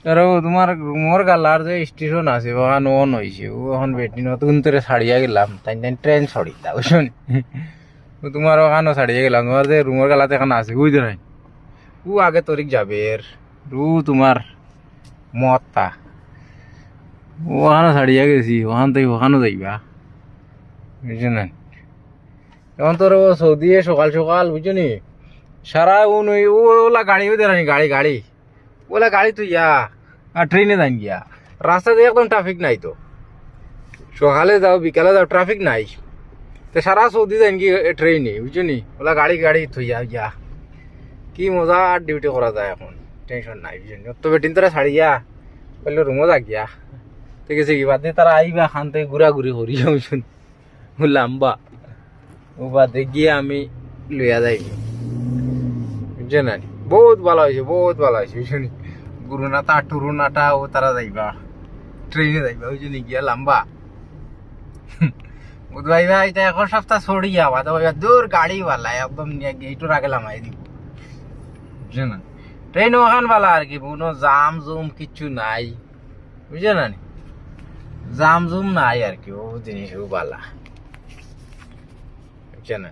আর তোমার রুমর গালার যে স্টেশন আছে ওখান অন হয়েছে ও এখন বেটি নতুন করে ছাড়িয়া গেলাম তাই তাই ট্রেন ছড়ি দাও বুঝুন তোমার ওখানও ছাড়িয়ে গেলাম তোমার যে রুমর গালাতে এখন আছে বুঝতে নাই ও আগে তরিক যাবে এর রু তোমার মতটা ওখানে ছাড়িয়া গেছি ওখান থেকে ওখানেও যাইবা বুঝছো না এখন তোর ও সৌদি সকাল সকাল বুঝছো নি সারা ওলা গাড়িও দেরানি গাড়ি গাড়ি ওলা গাড়ি তুই ইয়া আর ট্রেনে যাই গিয়া রাস্তাতে একদম ট্রাফিক নাই তো সকালে যাও বিকালে যাও ট্রাফিক নাই তো সারা সৌদি যাই কি ট্রেনে বুঝছো নি ওলা গাড়ি গাড়ি তুই ইয়া কি মজা আর ডিউটি করা যায় এখন টেনশন নাই বুঝছো নি তো বেটিন তোরা ছাড়িয়া বললে রুমও যা গিয়া ঠিক আছে কি বাদ দিয়ে তারা আইবা খান থেকে ঘুরাঘুরি করি বুঝছো লাম্বা ও বাদে গিয়ে আমি লইয়া যাইব বুঝছো না বহুত ভালো হয়েছে বহুত ভালো হয়েছে বুঝছো নি গুরুনাটা টুরুনাটা ও তারা যাইবা ট্রেনে যাইবা বুঝছো নি গিয়া লাম্বা বুধবাইবা এটা এখন সপ্তাহ ছড়ি যাবা তো দূর গাড়িওয়ালা একদম গেইটোর আগে লামাই দিব বুঝছো না ট্রেন ওখান ভালো আর কি কোনো জাম জুম কিচ্ছু নাই বুঝছো না জাম জুম নাই আর কি ও জিনিসও ভালা বুঝছো না